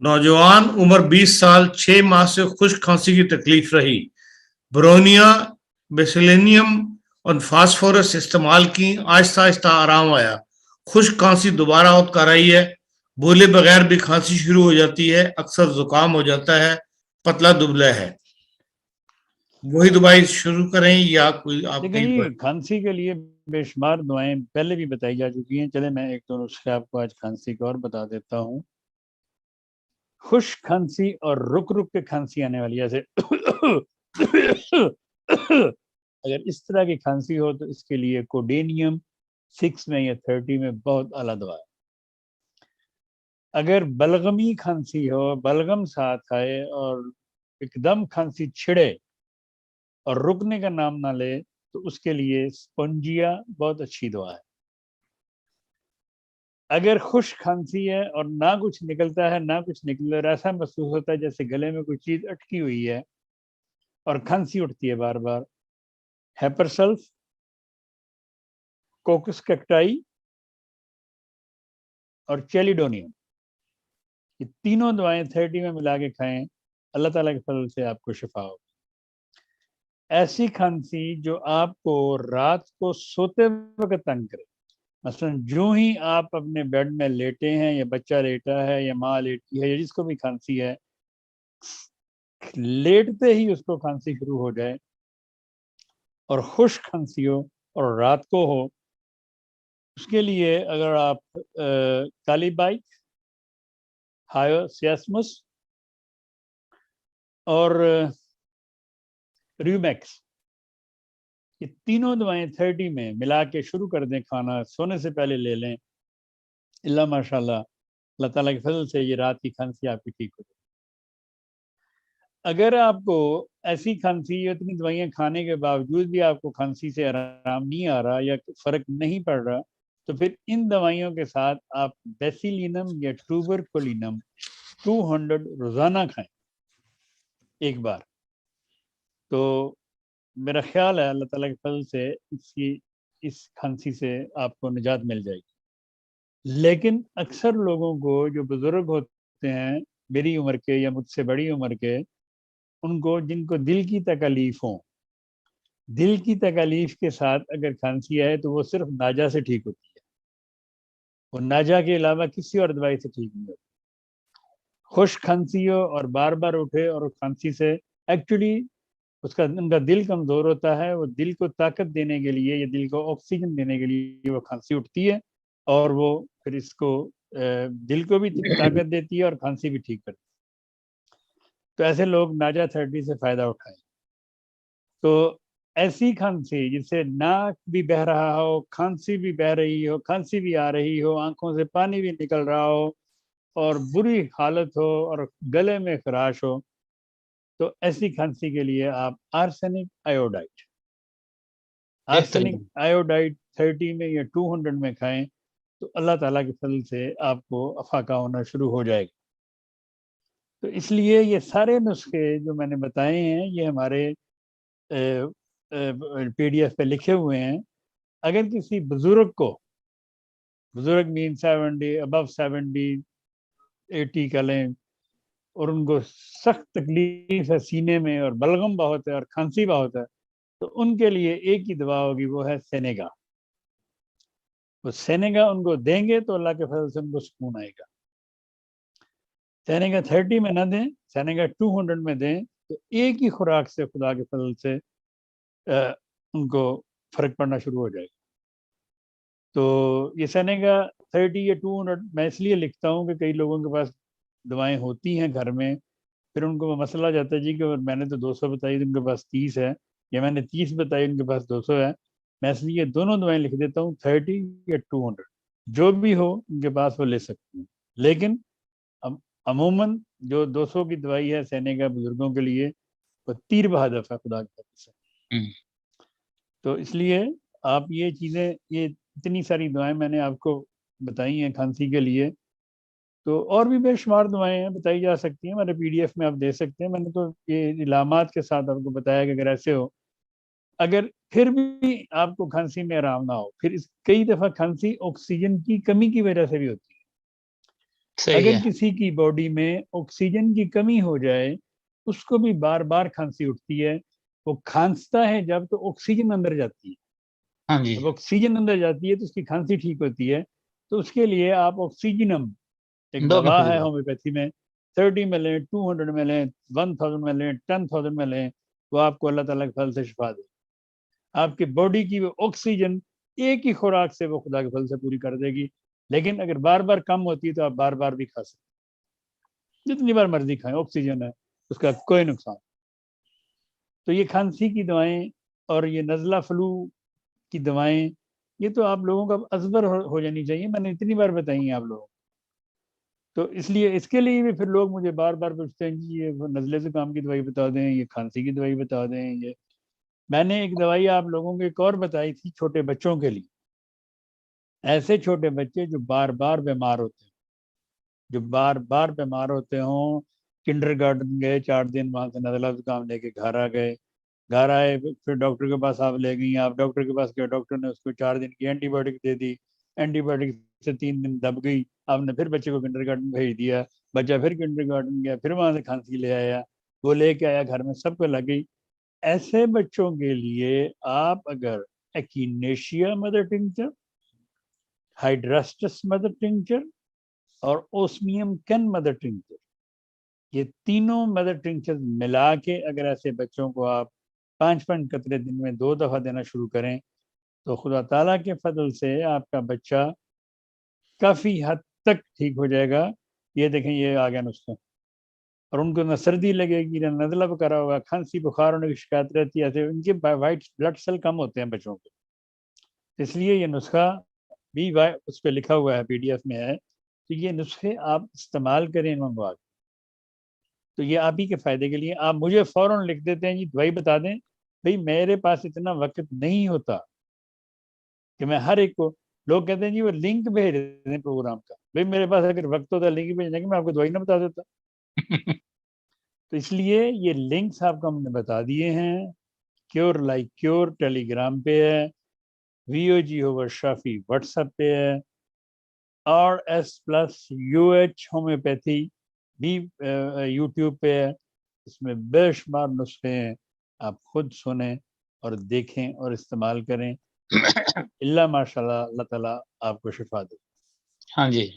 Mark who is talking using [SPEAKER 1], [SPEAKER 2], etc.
[SPEAKER 1] नौजवान उम्र 20 साल 6 माह से खुश्क खांसी की तकलीफ रही, ब्रोनिया, बेसिलेनियम और फास्फोरस इस्तेमाल की, आहिस्ता आहिस्ता आराम आया। खुश्क खांसी दोबारा औद कर आई है, बोले बगैर भी खांसी शुरू हो जाती है, अक्सर जुकाम हो जाता है, पतला दुबला है। वही दवाई शुरू करें या कोई आप
[SPEAKER 2] देखिए
[SPEAKER 1] नहीं?
[SPEAKER 2] जी, खांसी के लिए बेशुमार दवाएं पहले भी बताई जा चुकी हैं। चले मैं एक दो नुस्खे आपको आज खांसी के और बता देता हूँ। खुश्क खांसी और रुक रुक के खांसी आने वाली, जैसे अगर इस तरह की खांसी हो तो इसके लिए कोडेनियम 6 में या 30 में बहुत आला दवा है। अगर बलगमी खांसी हो, बलगम साथ आए और एकदम खांसी छिड़े और रुकने का नाम ना ले, तो उसके लिए स्पंजिया बहुत अच्छी दवा है। अगर खुश्क खांसी है और ना कुछ निकलता है ना कुछ निकल रहा, ऐसा महसूस होता है जैसे गले में कोई चीज अटकी हुई है और खांसी उठती है बार बार, हेपरसल्फ, कोकस कैक्टाई और चेलिडोनियम, ये तीनों दवाएं 30 में मिला के खाएं, अल्लाह ताला के फजल से आपको शिफा हो। ऐसी खांसी जो आपको रात को सोते वक्त तंग करे, मसलन जो ही आप अपने बेड में लेटे हैं या बच्चा लेटा है या माँ लेटी है या जिसको भी खांसी है, लेटते ही उसको खांसी शुरू हो जाए और खुश्क खांसी हो और रात को हो, उसके लिए अगर आप कालीबाइक, हायोसियास्मस और र्यूमैक्स, ये तीनों दवाएं 30 में मिला के शुरू कर दें खाना, सोने से पहले ले लें, इल्ला माशाल्लाह अल्लाह ताला के फजल से ये रात की खांसी आपकी ठीक हो जाए। अगर आपको ऐसी खांसी, इतनी दवाइयां खाने के बावजूद भी आपको खांसी से आराम नहीं आ रहा या फर्क नहीं पड़ रहा, तो फिर इन दवाइयों के साथ आप बेसिलिनम या ट्यूबरकुलिनम 200 रोजाना खाएं एक बार, तो मेरा ख्याल है अल्लाह ताला के फजल से इस खांसी से आपको निजात मिल जाएगी। लेकिन अक्सर लोगों को जो बुजुर्ग होते हैं मेरी उम्र के या मुझसे बड़ी उम्र के, उनको जिनको दिल की तकलीफ हो, दिल की तकलीफ के साथ अगर खांसी आए तो वो सिर्फ नाजा से ठीक होती है, वो नाजा के अलावा किसी और दवाई से ठीक नहीं होती। खुश्क खांसी हो और बार बार उठे और खांसी से एक्चुअली उनका दिल कमजोर होता है, वो दिल को ताकत देने के लिए या दिल को ऑक्सीजन देने के लिए वो खांसी उठती है और वो फिर इसको दिल को भी ताकत देती है और खांसी भी ठीक करती है। तो ऐसे लोग नाजा 30 से फायदा उठाएं। तो ऐसी खांसी जिससे नाक भी बह रहा हो, खांसी भी बह रही हो, खांसी भी आ रही हो, आंखों से पानी भी निकल रहा हो और बुरी हालत हो और गले में खराश हो, तो ऐसी खांसी के लिए आप आर्सेनिक आयोडाइड 30 में या 200 में खाएं, तो अल्लाह ताला के फजल से आपको अफाका होना शुरू हो जाएगा। तो इसलिए ये सारे नुस्खे जो मैंने बताए हैं ये हमारे PDF पे लिखे हुए हैं। अगर किसी बुजुर्ग को, बुजुर्ग मीन 70 अबव 70 80 का लें, और उनको सख्त तकलीफ है सीने में और बलगम बहुत है और खांसी बहुत है, तो उनके लिए एक ही दवा होगी, वो है सेनेगा। वो सेनेगा उनको देंगे तो अल्लाह के फजल से उनको सुकून आएगा। सेनेगा 30 में ना दें, सेनेगा 200 में दें, तो एक ही खुराक से खुदा के फजल से उनको फर्क पड़ना शुरू हो जाएगा। तो ये सेनेगा 30 या 200 मैं इसलिए लिखता हूँ कि कई लोगों के पास दवाएं होती हैं घर में, फिर उनको मसला जाता है जी कि मैंने तो 200 बताई, उनके पास 30 है, या मैंने 30 बताई उनके पास 200 है। मैं इसलिए दोनों दवाएं लिख देता हूँ, 30 या 200, जो भी हो उनके पास वो ले सकते हैं। लेकिन अमूमन जो 200 की दवाई है सेनेगा बुजुर्गों के लिए, वो तीर बहादफ है खुदा की तरफ से। तो इसलिए आप ये चीज़ें, ये इतनी सारी दवाएं मैंने आपको बताई हैं खांसी के लिए, तो और भी बेशुमार दवाएं हैं बताई जा सकती हैं, हमारे PDF में आप दे सकते हैं। मैंने तो ये इलामात के साथ आपको बताया कि अगर ऐसे हो, अगर फिर भी आपको खांसी में आराम ना हो, फिर कई दफ़ा खांसी ऑक्सीजन की कमी की वजह से भी होती है।
[SPEAKER 3] صحیح
[SPEAKER 2] اگر
[SPEAKER 3] ہے.
[SPEAKER 2] کسی کی باڈی میں آکسیجن کی کمی ہو جائے اس کو بھی بار بار کھانسی اٹھتی ہے. وہ کھانستا ہے جب تو آکسیجن اندر جاتی ہے.
[SPEAKER 3] ہاں جی.
[SPEAKER 2] جب آکسیجن اندر جاتی ہے تو اس کی کھانسی ٹھیک ہوتی ہے. تو اس کے لیے آپ آکسیجنم ایک
[SPEAKER 3] دو
[SPEAKER 2] دوا ہے
[SPEAKER 3] مرتبہ.
[SPEAKER 2] ہومیوپیتھی میں، 30 میں لیں، 200 میں لیں، 1000 میں لیں، 10,000 میں لیں، وہ آپ کو اللہ تعالیٰ کے فضل سے شفا دے. آپ کی باڈی کی وہ آکسیجن ایک ہی خوراک سے وہ خدا کے فضل سے پوری کر دے گی. لیکن اگر بار بار کم ہوتی ہے تو آپ بار بار بھی کھا سکتے ہیں، جتنی بار مرضی کھائیں، آکسیجن ہے، اس کا کوئی نقصان. تو یہ کھانسی کی دوائیں اور یہ نزلہ فلو کی دوائیں یہ تو آپ لوگوں کا ازبر ہو جانی چاہیے. میں نے اتنی بار بتائی ہیں آپ لوگوں. تو اس لیے اس کے لیے بھی پھر لوگ مجھے بار بار پوچھتے ہیں جی یہ نزلے زکام کی دوائی بتا دیں، یہ کھانسی کی دوائی بتا دیں. یہ میں نے ایک دوائی آپ لوگوں کو ایک اور بتائی تھی چھوٹے بچوں کے لیے. ایسے چھوٹے بچے جو بار بار بیمار ہوتے ہیں، جو بار بار بیمار ہوتے ہوں، کنڈر گارڈن گئے 4 دن، وہاں سے نزلہ زکام لے کے گھر آ گئے، گھر آئے پھر ڈاکٹر کے پاس آپ لے گئی، آپ ڈاکٹر کے پاس گئے، ڈاکٹر نے اس کو 4 دن کی اینٹی بایوٹک دے دی، اینٹی بایوٹک سے 3 دن دب گئی، آپ نے پھر بچے کو کنڈر گارڈن بھیج دیا، بچہ پھر کنڈر گارڈن گیا، پھر وہاں سے کھانسی لے آیا، وہ لے کے آیا گھر میں، سب کو لگ گئی. ایسے بچوں کے لیے آپ اگر ایکینیشیا مدر ٹنکچر، ہائیڈراسٹس مدر ٹنکچر اور اوسمیم کین مدر ٹنکچر، یہ تینوں مدر ٹنکچر ملا کے اگر ایسے بچوں کو آپ 5 قطرے دن میں 2 دفعہ دینا شروع کریں تو خدا تعالیٰ کے فضل سے آپ کا بچہ کافی حد تک ٹھیک ہو جائے گا. یہ دیکھیں یہ آ گیا نسخہ، اور ان کو نہ سردی لگے گی نہ نزلہ کرا ہوگا، کھانسی بخار ہونے کی شکایت رہتی ہے، ان کے وائٹ بلڈ سیل کم ہوتے ہیں بچوں کے. اس لیے یہ نسخہ بھی اس پہ لکھا ہوا ہے، PDF میں ہے. تو یہ نسخے آپ استعمال کریں منگوا کے. تو یہ آپ ہی کے فائدے کے لیے. آپ مجھے فوراً لکھ دیتے ہیں جی دوائی بتا دیں، بھئی میرے پاس اتنا وقت نہیں ہوتا کہ میں ہر ایک کو. لوگ کہتے ہیں جی وہ لنک بھیج دیں پروگرام کا. بھئی میرے پاس اگر وقت ہوتا لنک بھیجنے کی میں آپ کو دوائی نہ بتا دیتا. تو اس لیے یہ لنکس آپ کو ہم نے بتا دیے ہیں. کیور لائک کیور ٹیلی گرام پہ ہے، VOG اوور شافی واٹس ایپ پہ ہے، RS+UH ہومیوپیتھی بھی یوٹیوب پہ ہے. اس میں بے شمار نسخے ہیں، آپ خود سنیں اور دیکھیں اور استعمال کریں. اللہ ماشاء اللہ، اللہ تعالیٰ آپ کو شفا دے.
[SPEAKER 3] ہاں جی.